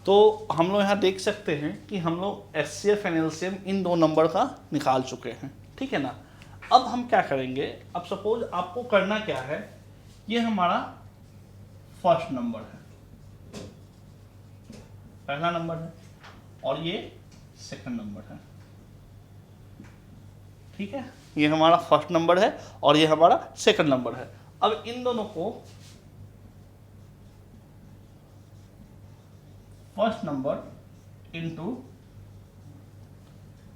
तो हम लोग यहाँ देख सकते हैं कि हम लोग HCF एंड LCM इन दो नंबर का निकाल चुके हैं, ठीक है ना। अब हम क्या करेंगे, अब सपोज आपको करना क्या है, ये हमारा फर्स्ट नंबर है, पहला नंबर है, और ये सेकंड नंबर है, ठीक है। ये हमारा फर्स्ट नंबर है और ये हमारा सेकंड नंबर है। अब इन दोनों को first number into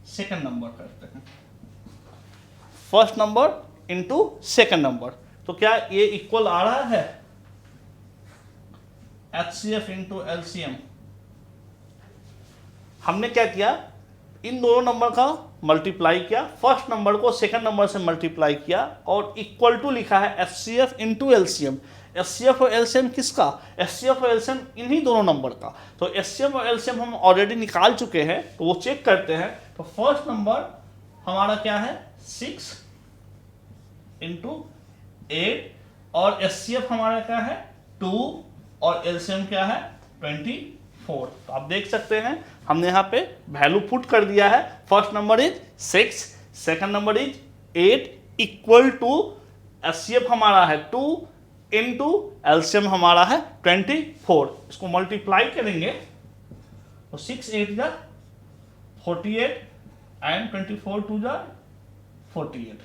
second number करते हैं, first number into second number. तो क्या ये इक्वल आ रहा है HCF इनटू LCM। हमने क्या किया, इन दोनों नंबर का मल्टीप्लाई किया, फर्स्ट नंबर को सेकंड नंबर से मल्टीप्लाई किया और इक्वल टू लिखा है HCF इनटू LCM। HCF और LCM किसका, HCF और LCM इन्हीं दोनों नंबर का। तो HCF और LCM हम ऑलरेडी निकाल चुके हैं, तो वो चेक करते हैं। तो फर्स्ट नंबर हमारा क्या है 6 इंटू 8 और HCF हमारा क्या है 2 और LCM क्या है 24। तो आप देख सकते हैं हमने यहाँ पे वैल्यू पुट कर दिया है। First number is 6, second number is 8 equal to HCF हमारा है 2 इंटू LCM हमारा है 24। इसको मल्टीप्लाई करेंगे तो 6 8 जा 48 एंड 24 2 जा 48,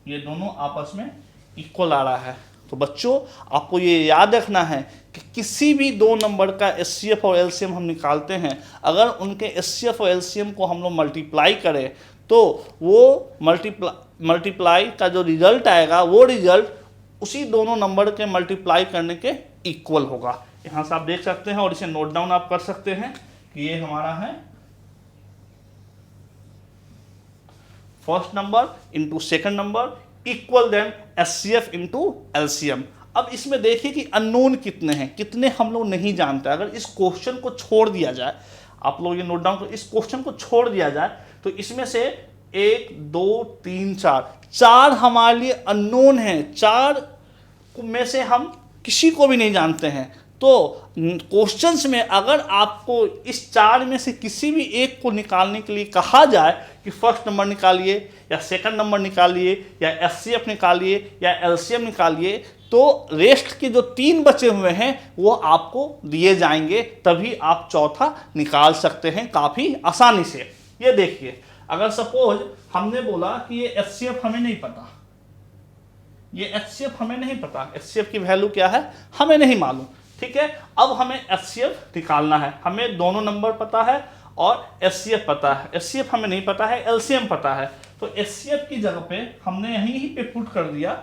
ये दोनों आपस में इक्वल आ रहा है। तो बच्चों आपको ये याद रखना है कि किसी भी दो नंबर का HCF और LCM हम निकालते हैं, अगर उनके HCF और LCM को हम लोग मल्टीप्लाई करें तो वो मल्टीप्लाई का जो रिजल्ट आएगा वो रिजल्ट उसी दोनों नंबर के मल्टीप्लाई करने के इक्वल होगा। यहाँ से आप देख सकते हैं और इसे नोट डाउन आप कर सकते हैं कि ये हमारा है first number into second number equal then HCF into LCM। अब इसमें देखिए कि अननोन कितने हैं, कितने हम लोग नहीं जानते। अगर इस क्वेश्चन को छोड़ दिया जाए, आप लोग ये नोट डाउन करो, इस क्वेश्चन को छोड़ दिया जाए तो इसमें से 1 2 3 4 हमारे लिए अननोन हैं। 4 में से हम किसी को भी नहीं जानते हैं। तो क्वेश्चंस में अगर आपको इस 4 में से किसी भी एक को निकालने के लिए कहा जाए कि फर्स्ट नंबर निकालिए या सेकंड नंबर निकालिए या HCF निकालिए या LCM निकालिए, तो रेस्ट के जो 3 बचे हुए हैं वो आपको दिए जाएंगे, तभी आप चौथा निकाल सकते हैं काफ़ी आसानी से। ये देखिए, अगर सपोज हमने बोला कि ये HCF हमें नहीं पता, ये HCF हमें नहीं पता, HCF की वैल्यू क्या है हमें नहीं मालूम, ठीक है। अब हमें HCF निकालना है, हमें दोनों नंबर पता है और HCF पता है। HCF हमें नहीं पता है, LCM पता है। तो HCF की जगह पे हमने यहीं पे पुट कर दिया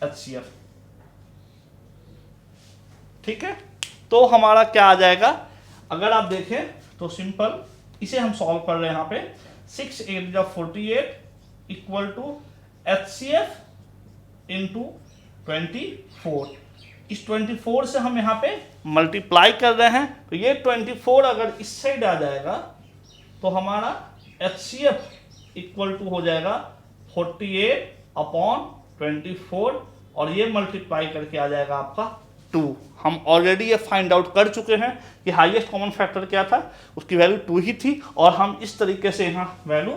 HCF, ठीक है। तो हमारा क्या आ जाएगा, अगर आप देखें तो सिंपल इसे हम सॉल्व कर रहे हैं। यहाँ पे 6 8 जा 48 इक्वल टू HCF इंटू 24। इस 24 से हम यहाँ पे मल्टीप्लाई कर रहे हैं, तो ये 24 अगर इस साइड आ जाएगा तो हमारा HCF इक्वल टू हो जाएगा 48/24 और ये मल्टीप्लाई करके आ जाएगा आपका 2। हम ऑलरेडी ये फाइंड आउट कर चुके हैं कि हाईएस्ट कॉमन फैक्टर क्या था, उसकी वैल्यू 2 ही थी, और हम इस तरीके से यहाँ वैल्यू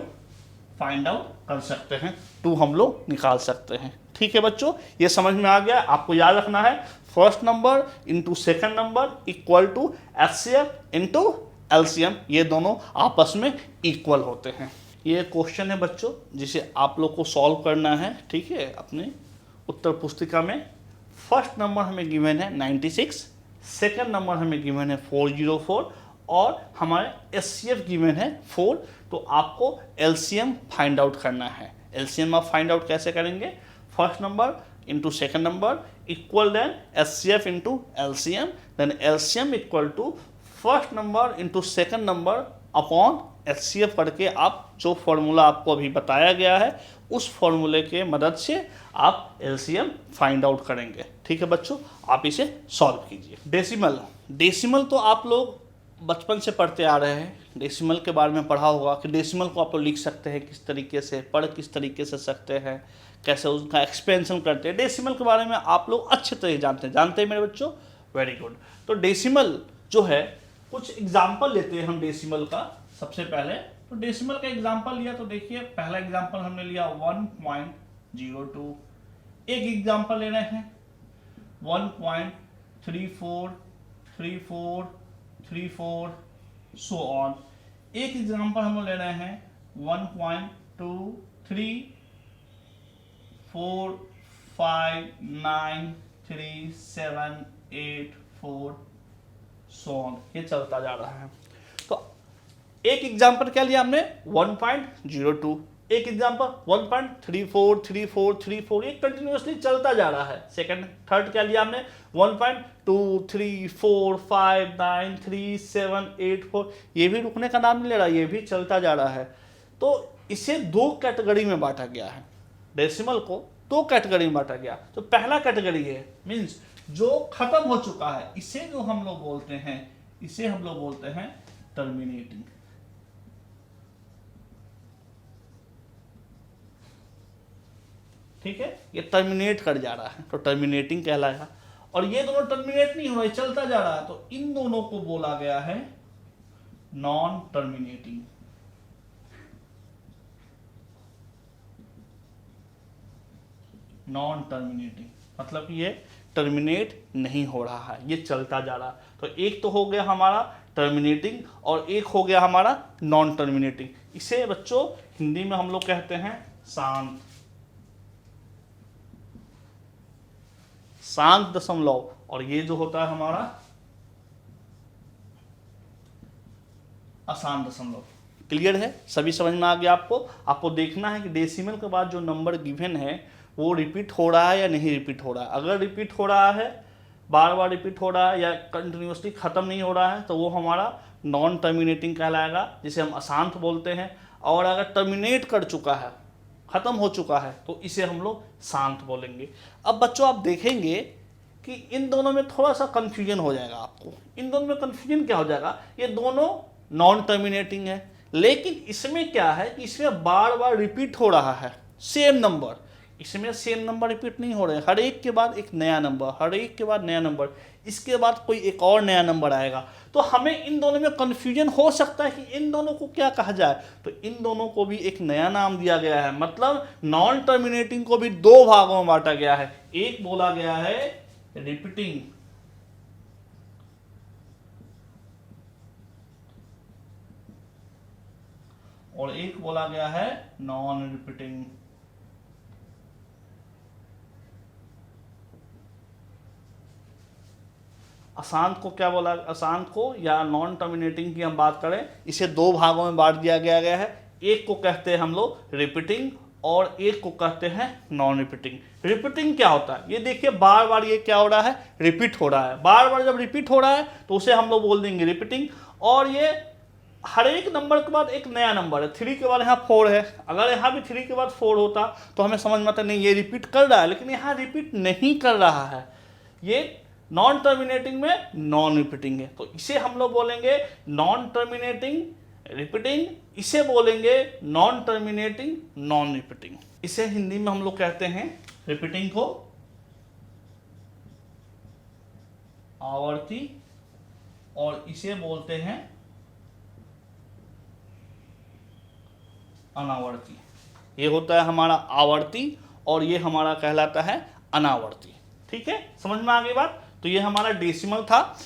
फाइंड आउट कर सकते हैं, 2 हम लोग निकाल सकते हैं। ठीक है बच्चों, ये समझ में आ गया। आपको याद रखना है first number into second number equal to HCF into LCM, ये दोनों आपस में इक्वल होते हैं। ये क्वेश्चन है बच्चों जिसे आप लोग को सॉल्व करना है, ठीक है। अपने उत्तर पुस्तिका में फर्स्ट नंबर हमें गिवन है 96, सेकंड नंबर हमें गिवन है 404 और हमारे HCF गिवन है 4। तो आपको LCM फाइंड आउट करना है। LCM आप फाइंड आउट कैसे करेंगे, first number into second number equal then HCF into LCM, then LCM equal to first number into second number upon HCF करके आप जो फॉर्मूला आपको अभी बताया गया है उस फॉर्मूले के मदद से आप LCM फाइंड आउट करेंगे। ठीक है बच्चों, आप इसे सॉल्व कीजिए। डेसिमल तो आप लोग बचपन से पढ़ते आ रहे हैं, डेसिमल के बारे में पढ़ा होगा कि डेसिमल को आप लोग लिख सकते हैं किस तरीके से, पढ़ किस तरीके से सकते हैं, कैसे उसका एक्सपेंशन करते हैं। डेसिमल के बारे में आप लोग अच्छे तरह जानते हैं मेरे बच्चों, वेरी गुड। तो डेसिमल जो है कुछ एग्जाम्पल लेते हैं हम डेसिमल का। सबसे पहले तो डेसिमल का एग्जाम्पल लिया तो देखिए पहला एग्जाम्पल हमने लिया 1.02, एक एग्जाम्पल ले रहे हैं 1.343434 सो ऑन, एक एग्जाम्पल हम लोग ले रहे हैं 1.23459378 सो ऑन, ये चलता जा रहा है। तो एक एग्जांपल क्या लिया हमने 1.02, एक एग्जांपल 1.343434, ये कंटिन्यूअसली चलता जा रहा है। सेकंड थर्ड क्या लिया हमने 1.23459378 ये भी रुकने का नाम नहीं ले रहा, ये भी चलता जा रहा है। तो इसे दो कैटेगरी में बांटा गया है, डेसिमल को दो कैटेगरी में बांटा गया। तो पहला कैटेगरी है मींस जो खत्म हो चुका है, इसे जो हम लोग बोलते हैं, इसे हम लोग बोलते हैं टर्मिनेटिंग। ठीक है, ये टर्मिनेट कर जा रहा है तो टर्मिनेटिंग कहलाएगा। और ये दोनों टर्मिनेट नहीं हो रहे, चलता जा रहा है, तो इन दोनों को बोला गया है नॉन टर्मिनेटिंग। नॉन टर्मिनेटिंग मतलब कि ये टर्मिनेट नहीं हो रहा है, ये चलता जा रहा है। तो एक तो हो गया हमारा टर्मिनेटिंग और एक हो गया हमारा नॉन टर्मिनेटिंग। इसे बच्चों हिंदी में हम लोग कहते हैं शांत, शांत दशमलव। और ये जो होता है हमारा अशांत दशमलव। क्लियर है, सभी समझ में आ गया आपको। आपको देखना है कि डेसिमल के बाद जो नंबर गिवन है वो रिपीट हो रहा है या नहीं रिपीट हो रहा है। अगर रिपीट हो रहा है, बार बार रिपीट हो रहा है या कंटिन्यूसली खत्म नहीं हो रहा है, तो वो हमारा नॉन टर्मिनेटिंग कहलाएगा, जिसे हम अशांत बोलते हैं। और अगर टर्मिनेट कर चुका है, खत्म हो चुका है, तो इसे हम लोग शांत बोलेंगे। अब बच्चों आप देखेंगे कि इन दोनों में थोड़ा सा कंफ्यूजन हो जाएगा आपको। इन दोनों में कंफ्यूजन क्या हो जाएगा, ये दोनों नॉन टर्मिनेटिंग है, लेकिन इसमें क्या है कि इसमें बार बार रिपीट हो रहा है सेम नंबर। इसमें सेम नंबर रिपीट नहीं हो रहे हैं, हर एक के बाद एक नया नंबर, हर एक के बाद नया नंबर, इसके बाद कोई एक और नया नंबर आएगा। तो हमें इन दोनों में कंफ्यूजन हो सकता है कि इन दोनों को क्या कहा जाए। तो इन दोनों को भी एक नया नाम दिया गया है, मतलब नॉन टर्मिनेटिंग को भी दो भागों में बांटा गया है। एक बोला गया है रिपीटिंग, और एक बोला गया है नॉन रिपीटिंग। अशांत को क्या बोला, अशांत को या नॉन टर्मिनेटिंग की हम बात करें, इसे दो भागों में बांट दिया गया है। एक को कहते हैं हम लोग रिपीटिंग और एक को कहते हैं नॉन रिपीटिंग। रिपीटिंग क्या होता है, ये देखिए बार बार ये क्या हो रहा है, रिपीट हो रहा है। बार बार जब रिपीट हो रहा है तो उसे हम लोग बोल देंगे रिपीटिंग। और ये हर एक नंबर के बाद एक नया नंबर है, 3 के बाद यहाँ 4 है। अगर यहाँ भी 3 के बाद 4 होता तो हमें समझ में आता नहीं ये रिपीट कर रहा है, लेकिन यहाँ रिपीट नहीं कर रहा है। ये नॉन टर्मिनेटिंग में नॉन रिपीटिंग है, तो इसे हम लोग बोलेंगे नॉन टर्मिनेटिंग रिपीटिंग, इसे बोलेंगे नॉन टर्मिनेटिंग नॉन रिपीटिंग। इसे हिंदी में हम लोग कहते हैं रिपीटिंग को आवर्ती, और इसे बोलते हैं अनावर्ती। ये होता है हमारा आवर्ती और ये हमारा कहलाता है अनावर्ती। ठीक है, समझ में आ गई बात। तो ये हमारा डेसिमल था।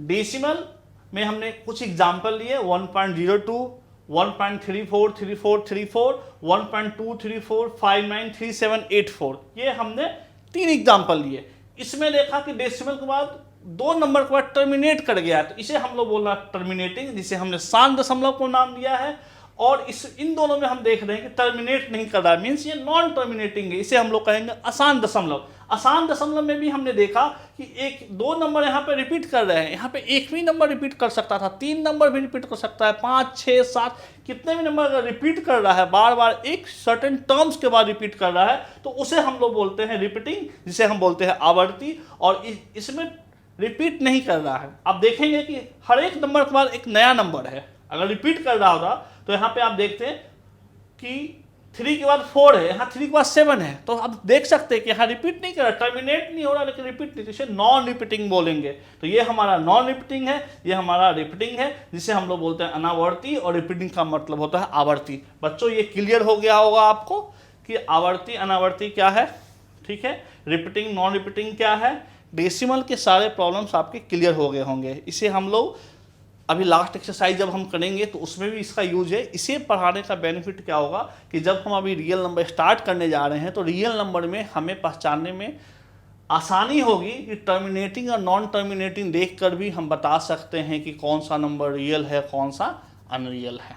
डेसिमल में हमने कुछ एग्जाम्पल लिए 1.02, 1.343434, 1.23459378 ये हमने 3 एग्जाम्पल लिए। इसमें देखा कि डेसिमल के बाद 2 नंबर के बाद टर्मिनेट कर गया, तो इसे हम लोग बोलना टर्मिनेटिंग, जिसे हमने शांत दशमलव को नाम दिया है। और इन दोनों में हम देख रहे हैं कि टर्मिनेट नहीं कर रहा है, मीन्स ये नॉन टर्मिनेटिंग है, इसे हम लोग कहेंगे अशांत दशमलव। अशांत दशमलव में भी हमने देखा कि 1-2 नंबर यहाँ पे रिपीट कर रहे हैं, यहाँ पे एक भी नंबर रिपीट कर सकता था, 3 नंबर भी रिपीट कर सकता है, 5, 6, 7 कितने भी नंबर अगर रिपीट कर रहा है, बार बार एक सर्टेन टर्म्स के बाद रिपीट कर रहा है, तो उसे हम लोग बोलते हैं रिपीटिंग, जिसे हम बोलते हैं आवर्ती। और इसमें रिपीट नहीं कर रहा है। आप देखेंगे कि हर एक नंबर के बाद एक नया नंबर है। अगर रिपीट कर रहा होता तो यहाँ पे आप देखते हैं कि 3 के बाद 4 है, यहाँ 3 के बाद 7 है, तो आप देख सकते हैं कि यहाँ रिपीट नहीं कर रहा, टर्मिनेट नहीं हो रहा, लेकिन रिपीट नहीं, इसे नॉन रिपीटिंग बोलेंगे। तो ये हमारा नॉन रिपीटिंग है, ये हमारा रिपीटिंग है, जिसे हम लोग बोलते हैं अनावर्ती, और रिपीटिंग का मतलब होता है आवर्ती। बच्चों ये क्लियर हो गया होगा आपको कि आवर्ती अनावर्ती क्या है, ठीक है, रिपीटिंग नॉन रिपीटिंग क्या है। डेसिमल के सारे प्रॉब्लम्स आपके क्लियर हो गए होंगे। इसे हम लोग अभी लास्ट एक्सरसाइज जब हम करेंगे तो उसमें भी इसका यूज है। इसे पढ़ाने का बेनिफिट क्या होगा कि जब हम अभी रियल नंबर स्टार्ट करने जा रहे हैं तो रियल नंबर में हमें पहचानने में आसानी होगी कि टर्मिनेटिंग और नॉन टर्मिनेटिंग देखकर भी हम बता सकते हैं कि कौन सा नंबर रियल है, कौन सा अनरियल है।